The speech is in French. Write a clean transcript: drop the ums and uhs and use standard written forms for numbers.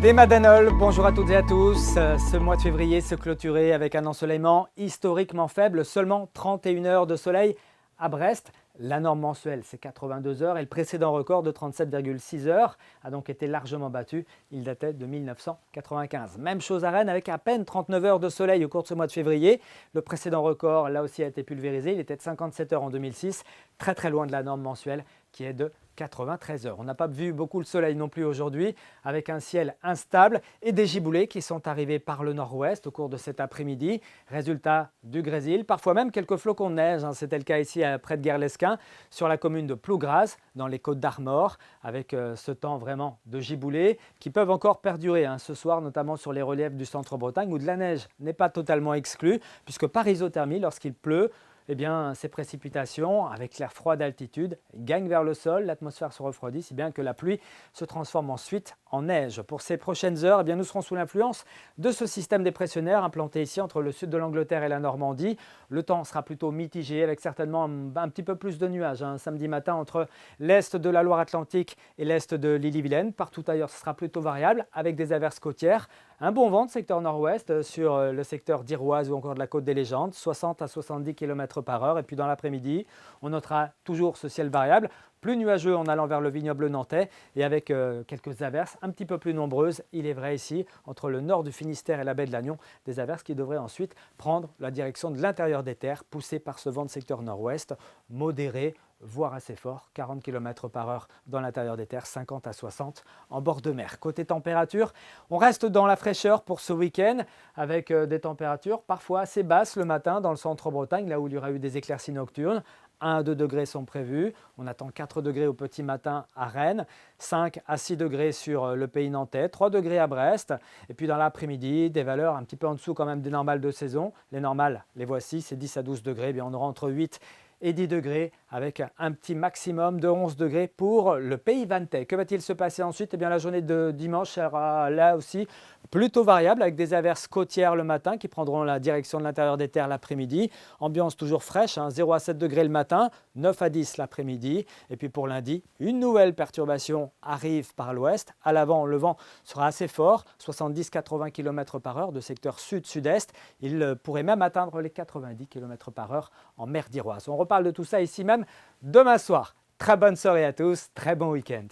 Les Madanoles, bonjour à toutes et à tous. Ce mois de février se clôturait avec un ensoleillement historiquement faible, seulement 31 heures de soleil à Brest. La norme mensuelle, c'est 82 heures et le précédent record de 37,6 heures a donc été largement battu. Il datait de 1995. Même chose à Rennes avec à peine 39 heures de soleil au cours de ce mois de février. Le précédent record, là aussi, a été pulvérisé. Il était de 57 heures en 2006, très loin de la norme mensuelle qui est de 93 heures. On n'a pas vu beaucoup le soleil non plus aujourd'hui, avec un ciel instable et des giboulées qui sont arrivés par le nord-ouest au cours de cet après-midi. Résultat du grésil, parfois même quelques flocons de neige. C'était le cas ici près de Guerlesquin, sur la commune de Plougras, dans les Côtes d'Armor, avec ce temps vraiment de giboulées qui peuvent encore perdurer ce soir, notamment sur les reliefs du centre-Bretagne, où de la neige n'est pas totalement exclue, puisque par isothermie, lorsqu'il pleut, ces précipitations, avec l'air froid d'altitude, gagnent vers le sol, l'atmosphère se refroidit, si bien que la pluie se transforme ensuite en neige. Pour ces prochaines heures, nous serons sous l'influence de ce système dépressionnaire implanté ici entre le sud de l'Angleterre et la Normandie. Le temps sera plutôt mitigé, avec certainement un petit peu plus de nuages samedi matin entre l'est de la Loire-Atlantique et l'est de l'Ille-et-Vilaine. Partout ailleurs, ce sera plutôt variable, avec des averses côtières. Un bon vent de secteur nord-ouest sur le secteur d'Iroise ou encore de la Côte des Légendes, 60 à 70 km par heure. Et puis dans l'après-midi, on notera toujours ce ciel variable, plus nuageux en allant vers le vignoble nantais et avec quelques averses un petit peu plus nombreuses, il est vrai ici, entre le nord du Finistère et la baie de Lannion, des averses qui devraient ensuite prendre la direction de l'intérieur des terres, poussées par ce vent de secteur nord-ouest, modéré, voire assez fort, 40 km par heure dans l'intérieur des terres, 50 à 60 en bord de mer. Côté température, on reste dans la fraîcheur pour ce week-end avec des températures parfois assez basses le matin dans le centre-Bretagne, là où il y aura eu des éclaircies nocturnes. 1 à 2 degrés sont prévus. On attend 4 degrés au petit matin à Rennes, 5 à 6 degrés sur le pays nantais, 3 degrés à Brest. Et puis dans l'après-midi, des valeurs un petit peu en dessous quand même des normales de saison. Les normales, les voici, c'est 10 à 12 degrés. On aura entre 8 et 10 degrés avec un petit maximum de 11 degrés pour le pays vantais. Que va-t-il se passer ensuite? La journée de dimanche sera là aussi plutôt variable avec des averses côtières le matin qui prendront la direction de l'intérieur des terres l'après-midi. Ambiance toujours fraîche, 0 à 7 degrés le matin, 9 à 10 l'après-midi. Et puis pour lundi, une nouvelle perturbation arrive par l'ouest. À l'avant, le vent sera assez fort, 70-80 km par heure de secteur sud-sud-est. Il pourrait même atteindre les 90 km par heure en mer d'Iroise. On reparle de tout ça ici même demain soir. Très bonne soirée à tous, très bon week-end.